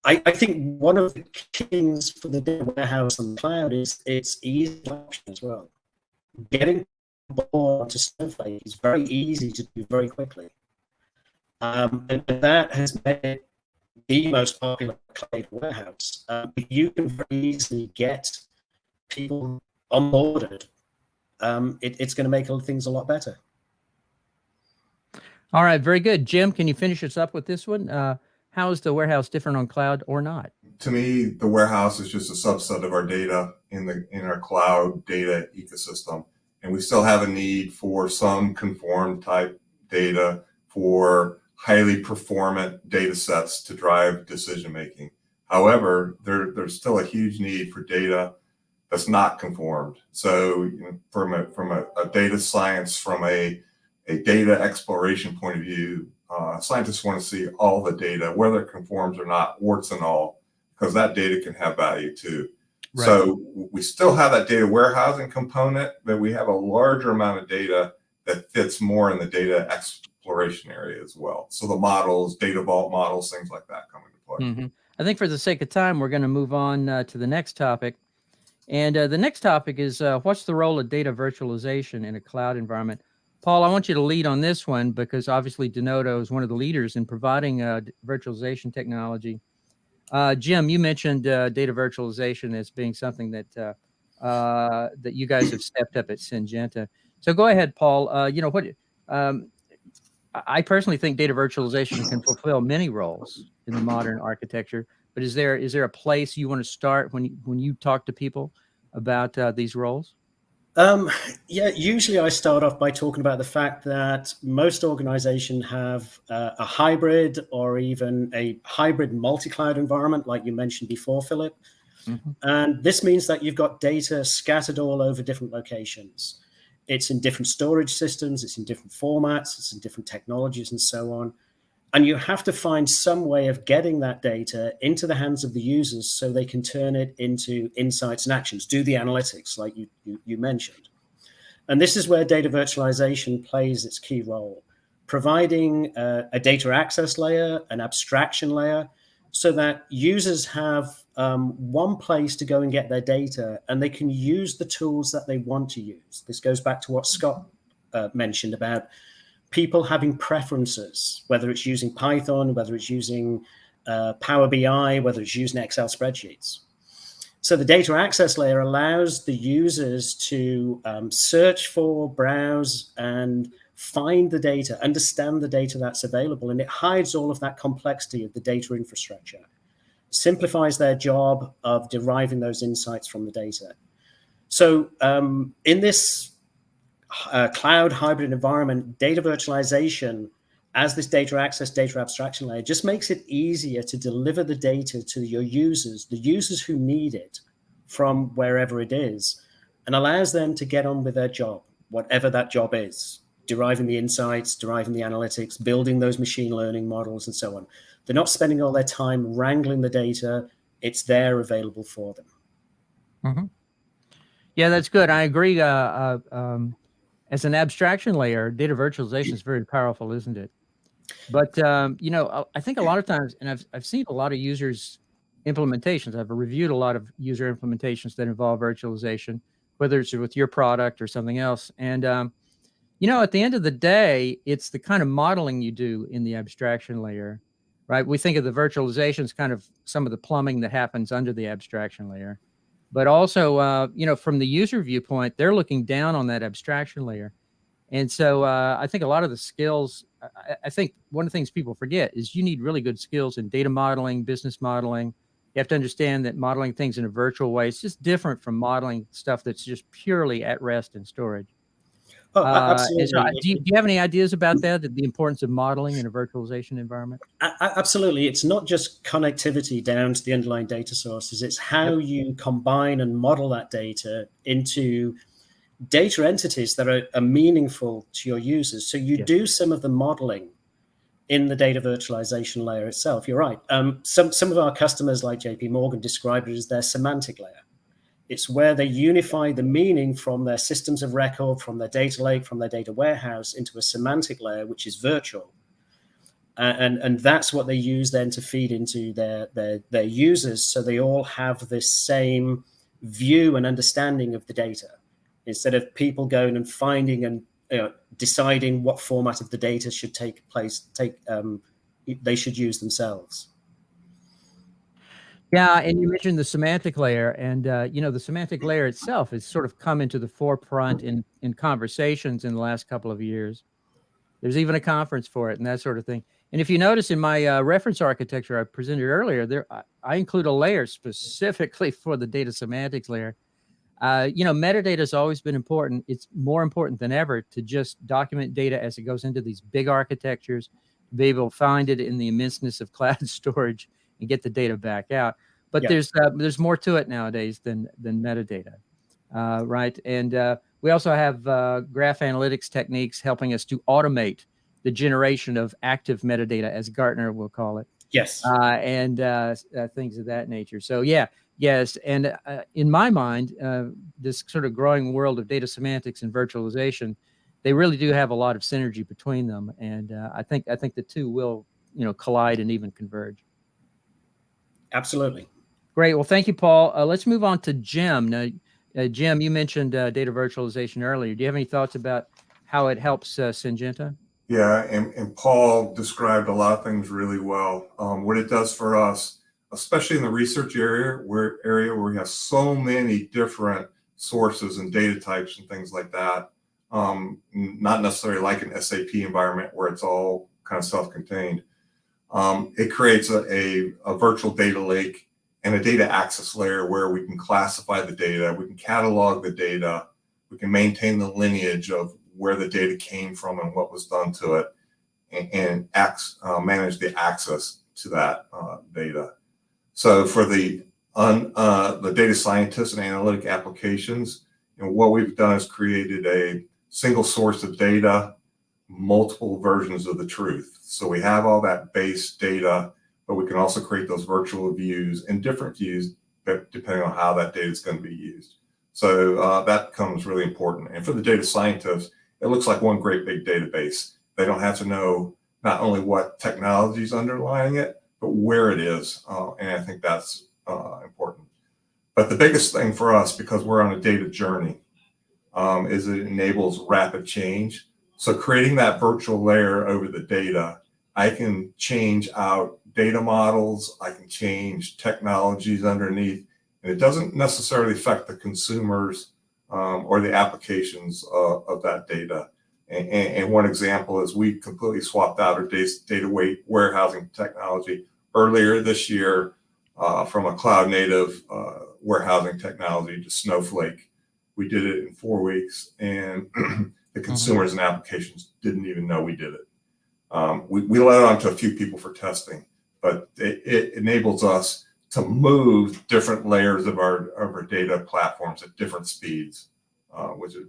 I think one of the keys for the data warehouse on the cloud is its easy adoption as well. Getting board to Snowflake is very easy to do very quickly, and that has made it the most popular cloud warehouse. You can very easily get people onboarded. It's going to make things a lot better. All right, very good. Jim, can you finish us up with this one? How is the warehouse different on cloud or not? To me, the warehouse is just a subset of our data in our cloud data ecosystem. And we still have a need for some conform type data for highly performant data sets to drive decision making. However, there's still a huge need for data that's not conformed. So from a data science, from a data exploration point of view, scientists want to see all the data, whether it conforms or not, warts and all, because that data can have value too. Right. So we still have that data warehousing component, but we have a larger amount of data that fits more in the data exploration area as well. So the models, data vault models, things like that come into play. Mm-hmm. I think for the sake of time, we're going to move on to the next topic. And the next topic is what's the role of data virtualization in a cloud environment? Paul, I want you to lead on this one because obviously Denodo is one of the leaders in providing virtualization technology. Jim, you mentioned data virtualization as being something that that you guys have stepped up at Syngenta. So go ahead, Paul. I personally think data virtualization can fulfill many roles in the modern architecture, but is there a place you want to start when you talk to people about these roles? Yeah, usually I start off by talking about the fact that most organizations have a hybrid or even a hybrid multi-cloud environment, like you mentioned before, Philip. Mm-hmm. And this means that you've got data scattered all over different locations. It's in different storage systems, it's in different formats, it's in different technologies and so on. And you have to find some way of getting that data into the hands of the users so they can turn it into insights and actions, do the analytics like you mentioned. And this is where data virtualization plays its key role, providing a data access layer, an abstraction layer, so that users have one place to go and get their data, and they can use the tools that they want to use. This goes back to what Scott mentioned about people having preferences, whether it's using Python, whether it's using Power BI, whether it's using Excel spreadsheets. So the data access layer allows the users to search for, browse, and find the data, understand the data that's available, and it hides all of that complexity of the data infrastructure, simplifies their job of deriving those insights from the data. So in this cloud hybrid environment, data virtualization as this data access, data abstraction layer just makes it easier to deliver the data to your users, the users who need it from wherever it is, and allows them to get on with their job, whatever that job is, deriving the insights, deriving the analytics, building those machine learning models, and so on. They're not spending all their time wrangling the data. It's there available for them. Mm-hmm. Yeah, that's good. I agree. As an abstraction layer, data virtualization is very powerful, isn't it? But I think a lot of times, and I've seen a lot of users implementations. I've reviewed a lot of user implementations that involve virtualization, whether it's with your product or something else. And at the end of the day, it's the kind of modeling you do in the abstraction layer, right? We think of the virtualization as kind of some of the plumbing that happens under the abstraction layer. But also, from the user viewpoint, they're looking down on that abstraction layer. And so I think a lot of the skills, I think one of the things people forget is you need really good skills in data modeling, business modeling. You have to understand that modeling things in a virtual way is just different from modeling stuff that's just purely at rest in storage. Oh, And so, absolutely. do you have any ideas about that, the importance of modeling in a virtualization environment? Absolutely. It's not just connectivity down to the underlying data sources. It's how you combine and model that data into data entities that are meaningful to your users. So you do some of the modeling in the data virtualization layer itself. You're right. Some of our customers like JP Morgan describe it as their semantic layer. It's where they unify the meaning from their systems of record, from their data lake, from their data warehouse into a semantic layer, which is virtual. And that's what they use then to feed into their users. So they all have this same view and understanding of the data, instead of people going and finding and deciding what format of the data should they should use themselves. Yeah, and you mentioned the semantic layer, and the semantic layer itself has sort of come into the forefront in conversations in the last couple of years. There's even a conference for it and that sort of thing. And if you notice in my reference architecture I presented earlier, I include a layer specifically for the data semantics layer. Metadata has always been important. It's more important than ever to just document data as it goes into these big architectures, to be able to find it in the immenseness of cloud storage and get the data back out. But there's more to it nowadays than metadata, right? And we also have graph analytics techniques helping us to automate the generation of active metadata, as Gartner will call it. Yes. And things of that nature. So yes. And in my mind, this sort of growing world of data semantics and virtualization, they really do have a lot of synergy between them. And I think the two will, collide and even converge. Absolutely. Great. Well, thank you, Paul. Let's move on to Jim. Now, Jim, you mentioned data virtualization earlier. Do you have any thoughts about how it helps Syngenta? Yeah, and Paul described a lot of things really well. What it does for us, especially in the research area where we have so many different sources and data types and things like that, not necessarily like an SAP environment where it's all kind of self-contained. It creates a virtual data lake and a data access layer where we can classify the data, we can catalog the data, we can maintain the lineage of where the data came from and what was done to it, and manage the access to that data. So for the data scientists and analytic applications, what we've done is created a single source of data, multiple versions of the truth. So we have all that base data, but we can also create those virtual views and different views depending on how that data is going to be used. So that becomes really important. And for the data scientists, it looks like one great big database. They don't have to know not only what technology is underlying it, but where it is. And I think that's important. But the biggest thing for us, because we're on a data journey, is it enables rapid change. So creating that virtual layer over the data, I can change out data models, I can change technologies underneath, and it doesn't necessarily affect the consumers or the applications of that data. And one example is we completely swapped out our data warehousing technology earlier this year from a cloud native warehousing technology to Snowflake. We did it in 4 weeks, and the consumers and applications didn't even know we did it. We let it on to a few people for testing, but it enables us to move different layers of our data platforms at different speeds, which is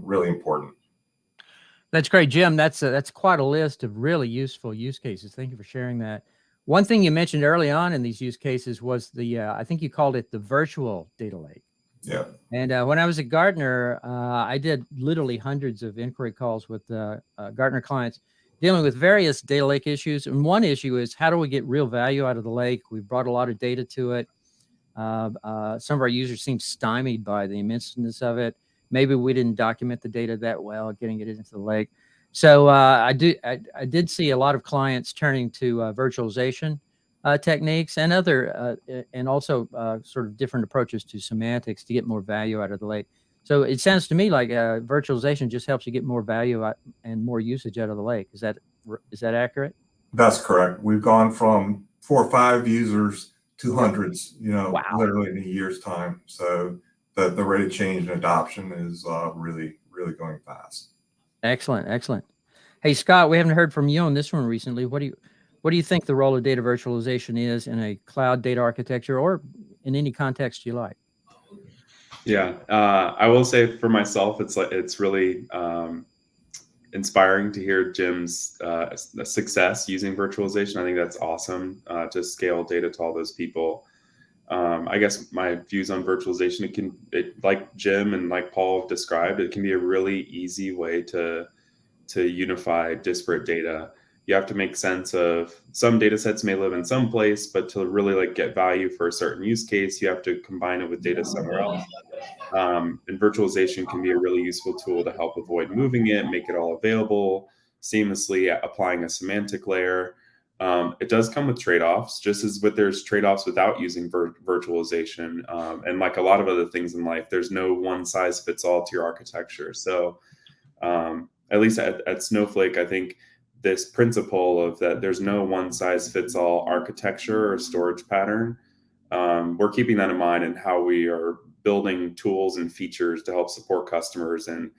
really important. That's great, Jim. That's quite a list of really useful use cases. Thank you for sharing that. One thing you mentioned early on in these use cases was the, I think you called it the virtual data lake. Yeah. And when I was at Gartner, I did literally hundreds of inquiry calls with Gartner clients dealing with various data lake issues. And one issue is, how do we get real value out of the lake? We've brought a lot of data to it. Some of our users seem stymied by the immenseness of it. Maybe we didn't document the data that well, getting it into the lake. So I did see a lot of clients turning to virtualization techniques and other, and also sort of different approaches to semantics to get more value out of the lake. So it sounds to me like virtualization just helps you get more value out and more usage out of the lake. Is that accurate? That's correct. We've gone from 4 or 5 users to hundreds, Wow. literally in a year's time. So the rate of change and adoption is really, really going fast. Excellent, excellent. Hey, Scott, we haven't heard from you on this one recently. What do you think the role of data virtualization is in a cloud data architecture, or in any context you like? Yeah, I will say for myself, it's really inspiring to hear Jim's success using virtualization. I think that's awesome to scale data to all those people. I guess my views on virtualization, like Jim and like Paul described, it can be a really easy way to unify disparate data. You have to make sense of some data sets may live in some place, but to really get value for a certain use case, you have to combine it with data somewhere else. And virtualization can be a really useful tool to help avoid moving it, make it all available seamlessly, applying a semantic layer. It does come with trade-offs, just as there's trade-offs without using virtualization. And like a lot of other things in life, there's no one size fits all to your architecture. So at least at Snowflake, I think this principle of that there's no one size fits all architecture or storage pattern, we're keeping that in mind in how we are building tools and features to help support customers, and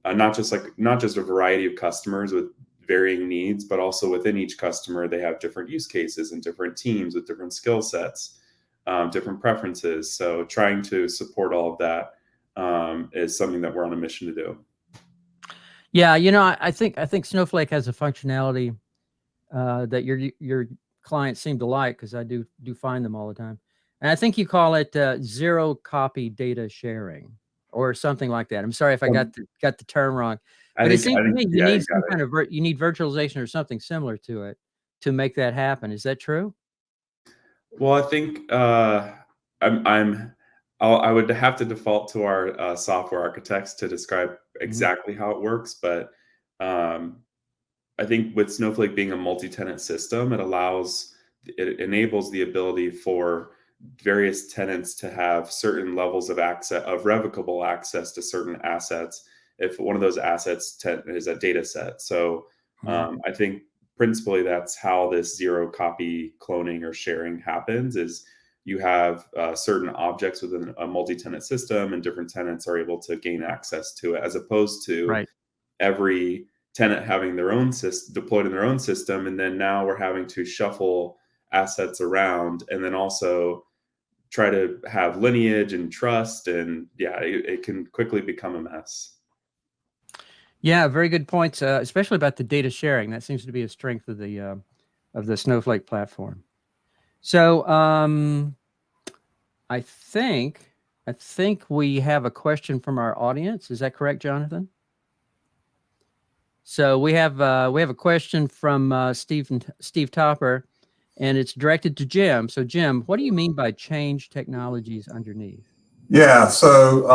not just a variety of customers with varying needs, but also within each customer, they have different use cases and different teams with different skill sets, different preferences. So trying to support all of that is something that we're on a mission to do. Yeah, I think Snowflake has a functionality that your clients seem to like, because I do find them all the time. And I think you call it zero copy data sharing or something like that. I'm sorry if I got the term wrong. But it seems to me you need some kind of you need virtualization or something similar to it to make that happen. Is that true? Well, I think I would have to default to our software architects to describe exactly how it works. But I think with Snowflake being a multi-tenant system, it enables the ability for various tenants to have certain levels of access, of revocable access to certain assets if one of those assets is a data set. So I think principally that's how this zero copy cloning or sharing happens. Is you have certain objects within a multi-tenant system, and different tenants are able to gain access to it, as opposed to Right. every tenant having their own deployed in their own system. And then now we're having to shuffle assets around, and then also try to have lineage and trust. And yeah, it can quickly become a mess. Yeah, very good points, especially about the data sharing. That seems to be a strength of the Snowflake platform. So I think we have a question from our audience. Is that correct, Jonathan? So we have a question from Steve Topper, and it's directed to Jim. So Jim, what do you mean by change technologies underneath? Yeah, so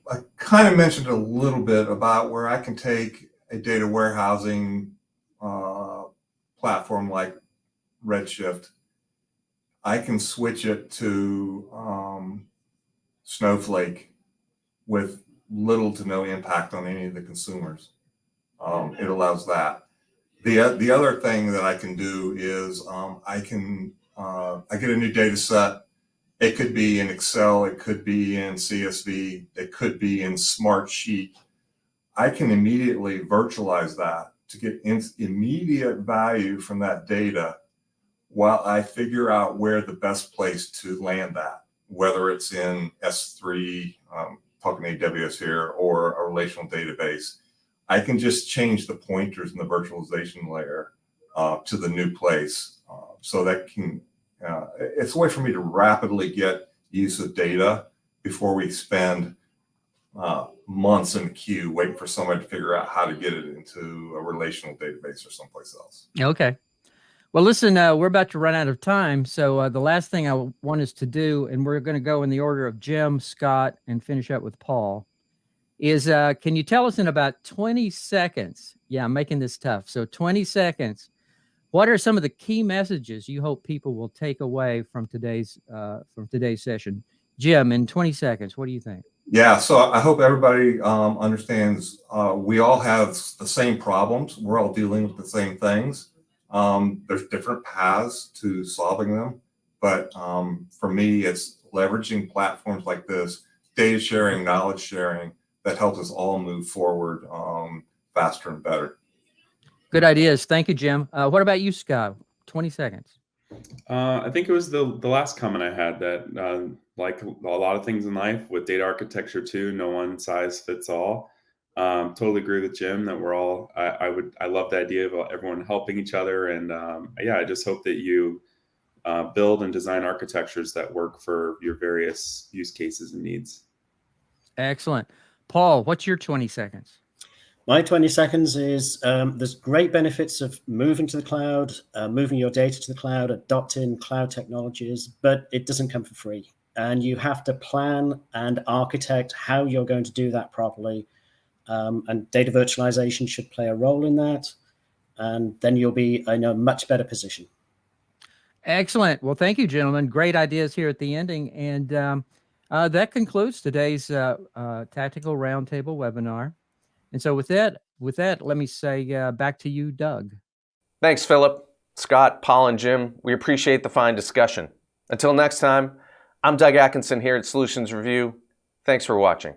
I kind of mentioned a little bit about where I can take a data warehousing platform like Redshift. I can switch it to Snowflake with little to no impact on any of the consumers. It allows that. The other thing that I can do is I get a new data set. It could be in Excel, it could be in CSV, it could be in Smartsheet. I can immediately virtualize that to get immediate value from that data while I figure out where the best place to land that, whether it's in S3, talking AWS here, or a relational database. I can just change the pointers in the virtualization layer to the new place. So that can, it's a way for me to rapidly get use of data before we spend months in the queue waiting for somebody to figure out how to get it into a relational database or someplace else. Okay. Well, listen, we're about to run out of time. So the last thing I want us to do, and we're going to go in the order of Jim, Scott, and finish up with Paul, is can you tell us in about 20 seconds? Yeah, I'm making this tough. So 20 seconds. What are some of the key messages you hope people will take away from today's session? Jim, in 20 seconds, what do you think? Yeah, so I hope everybody understands we all have the same problems. We're all dealing with the same things. There's different paths to solving them. But for me, it's leveraging platforms like this, data sharing, knowledge sharing, that helps us all move forward faster and better. Good ideas. Thank you, Jim. What about you, Scott? 20 seconds. I think it was the last comment I had that like a lot of things in life with data architecture too, no one size fits all. Totally agree with Jim that we're all, I love the idea of everyone helping each other. And yeah, I just hope that you build and design architectures that work for your various use cases and needs. Excellent. Paul, what's your 20 seconds? My 20 seconds is there's great benefits of moving to the cloud, moving your data to the cloud, adopting cloud technologies, but it doesn't come for free. And you have to plan and architect how you're going to do that properly. And data virtualization should play a role in that. And then you'll be in a much better position. Excellent. Well, thank you, gentlemen. Great ideas here at the ending. And that concludes today's Tactical Roundtable webinar. And so with that, let me say back to you, Doug. Thanks, Philip, Scott, Paul, and Jim. We appreciate the fine discussion. Until next time, I'm Doug Atkinson here at Solutions Review. Thanks for watching.